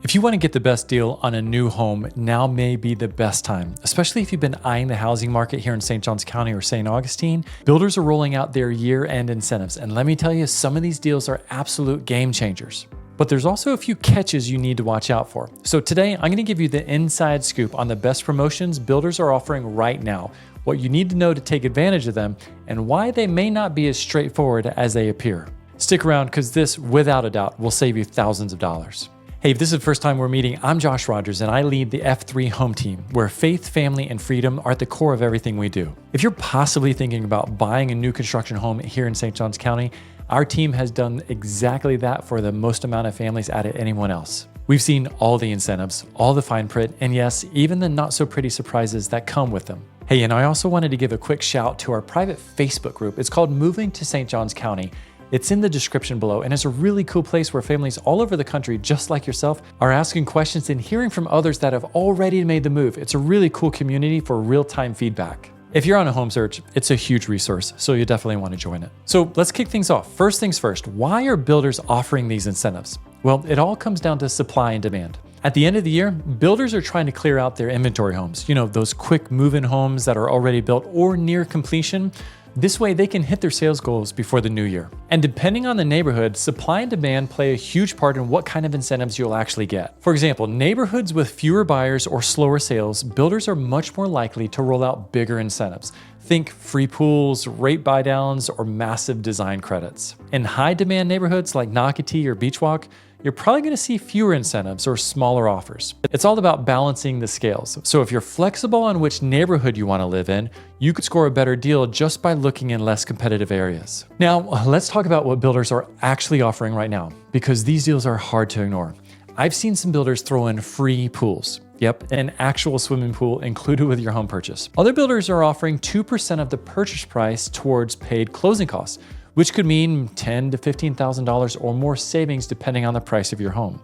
If you want to get the best deal on a new home, now may be the best time, especially if you've been eyeing the housing market here in St. Johns County or St. Augustine. Builders are rolling out their year-end incentives, and let me tell you, some of these deals are absolute game changers. But there's also a few catches you need to watch out for. So today, I'm going to give you the inside scoop on the best promotions builders are offering right now, what you need to know to take advantage of them, and why they may not be as straightforward as they appear. Stick around because this, without a doubt, will save you thousands of dollars. Hey, if this is the first time we're meeting, I'm Josh Rogers and I lead the F3 Home Team, where faith, family, and freedom are at the core of everything we do. If you're possibly thinking about buying a new construction home here in St. Johns County, our team has done exactly that for the most amount of families out of anyone else. We've seen all the incentives, all the fine print, and yes, even the not so pretty surprises that come with them. Hey, and I also wanted to give a quick shout to our private Facebook group. It's called Moving to St. Johns County. It's in the description below, and it's a really cool place where families all over the country, just like yourself, are asking questions and hearing from others that have already made the move. It's a really cool community for real-time feedback. If you're on a home search, it's a huge resource, so you definitely want to join it. So let's kick things off. First things first, why are builders offering these incentives? Well, it all comes down to supply and demand. At the end of the year, builders are trying to clear out their inventory homes, those quick move-in homes that are already built or near completion. This way they can hit their sales goals before the new year. And depending on the neighborhood, supply and demand play a huge part in what kind of incentives you'll actually get. For example, neighborhoods with fewer buyers or slower sales, builders are much more likely to roll out bigger incentives. Think free pools, rate buydowns, or massive design credits. In high demand neighborhoods like Nocatee or Beach Walk, you're probably going to see fewer incentives or smaller offers. It's all about balancing the scales. So if you're flexible on which neighborhood you want to live in, you could score a better deal just by looking in less competitive areas. Now, let's talk about what builders are actually offering right now, because these deals are hard to ignore. I've seen some builders throw in free pools. Yep, an actual swimming pool included with your home purchase. Other builders are offering 2% of the purchase price towards paid closing costs, which could mean $10,000 to $15,000 or more savings depending on the price of your home.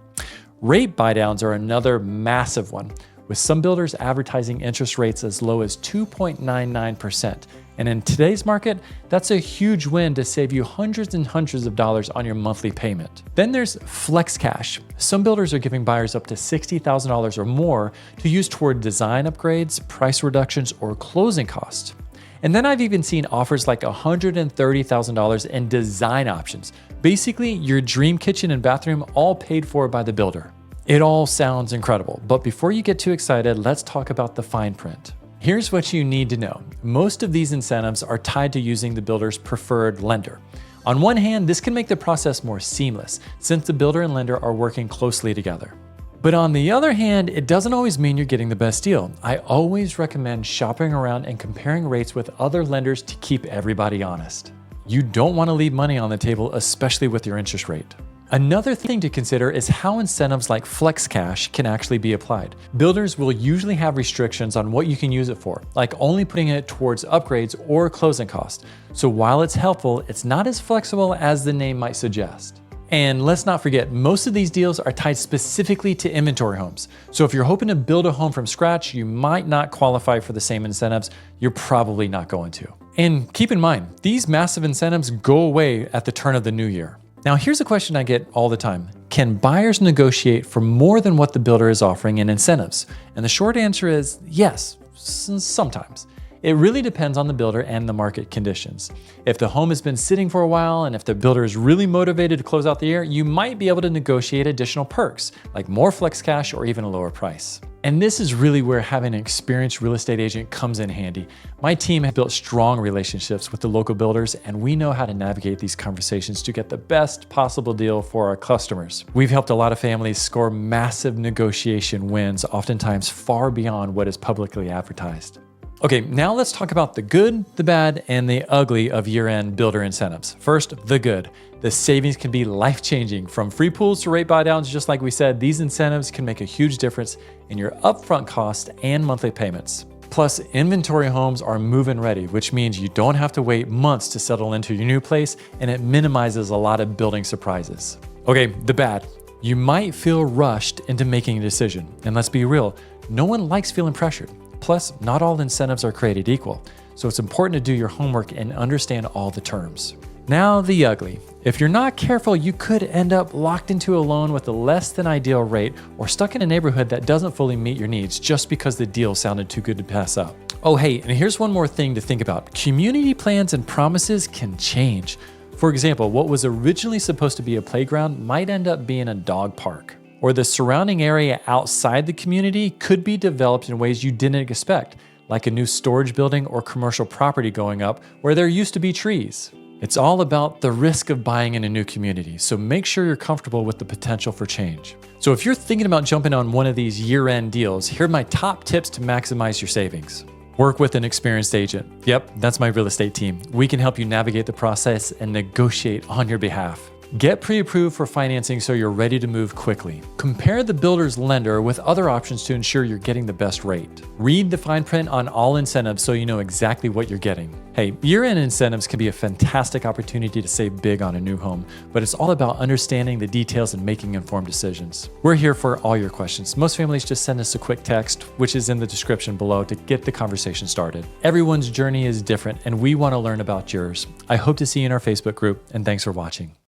Rate buydowns are another massive one, with some builders advertising interest rates as low as 2.99%. And in today's market, that's a huge win to save you hundreds and hundreds of dollars on your monthly payment. Then there's Flex Cash. Some builders are giving buyers up to $60,000 or more to use toward design upgrades, price reductions, or closing costs. And then I've even seen offers like $130,000 in design options. Basically, your dream kitchen and bathroom all paid for by the builder. It all sounds incredible, but before you get too excited, let's talk about the fine print. Here's what you need to know. Most of these incentives are tied to using the builder's preferred lender. On one hand, this can make the process more seamless since the builder and lender are working closely together. But on the other hand, it doesn't always mean you're getting the best deal. I always recommend shopping around and comparing rates with other lenders to keep everybody honest. You don't want to leave money on the table, especially with your interest rate. Another thing to consider is how incentives like Flex Cash can actually be applied. Builders will usually have restrictions on what you can use it for, like only putting it towards upgrades or closing costs. So while it's helpful, it's not as flexible as the name might suggest. And let's not forget, most of these deals are tied specifically to inventory homes. So if you're hoping to build a home from scratch, you might not qualify for the same incentives. You're probably not going to. And keep in mind, these massive incentives go away at the turn of the new year. Now, here's a question I get all the time. Can buyers negotiate for more than what the builder is offering in incentives? And the short answer is yes, sometimes. It really depends on the builder and the market conditions. If the home has been sitting for a while and if the builder is really motivated to close out the year, you might be able to negotiate additional perks, like more flex cash or even a lower price. And this is really where having an experienced real estate agent comes in handy. My team has built strong relationships with the local builders, and we know how to navigate these conversations to get the best possible deal for our customers. We've helped a lot of families score massive negotiation wins, oftentimes far beyond what is publicly advertised. Okay, now let's talk about the good, the bad, and the ugly of year-end builder incentives. First, the good. The savings can be life-changing. From free pools to rate buydowns, just like we said, these incentives can make a huge difference in your upfront cost and monthly payments. Plus, inventory homes are move-in ready, which means you don't have to wait months to settle into your new place, and it minimizes a lot of building surprises. Okay, the bad. You might feel rushed into making a decision. And let's be real, no one likes feeling pressured. Plus, not all incentives are created equal, so it's important to do your homework and understand all the terms. Now the ugly. If you're not careful, you could end up locked into a loan with a less than ideal rate or stuck in a neighborhood that doesn't fully meet your needs just because the deal sounded too good to pass up. Oh hey, and here's one more thing to think about. Community plans and promises can change. For example, what was originally supposed to be a playground might end up being a dog park. Or the surrounding area outside the community could be developed in ways you didn't expect, like a new storage building or commercial property going up where there used to be trees. It's all about the risk of buying in a new community, so make sure you're comfortable with the potential for change. So if you're thinking about jumping on one of these year-end deals, here are my top tips to maximize your savings. Work with an experienced agent. Yep, that's my real estate team. We can help you navigate the process and negotiate on your behalf. Get pre-approved for financing so you're ready to move quickly. Compare the builder's lender with other options to ensure you're getting the best rate. Read the fine print on all incentives so you know exactly what you're getting. Hey, year-end incentives can be a fantastic opportunity to save big on a new home, but it's all about understanding the details and making informed decisions. We're here for all your questions. Most families just send us a quick text, which is in the description below, to get the conversation started. Everyone's journey is different, and we want to learn about yours. I hope to see you in our Facebook group, and thanks for watching.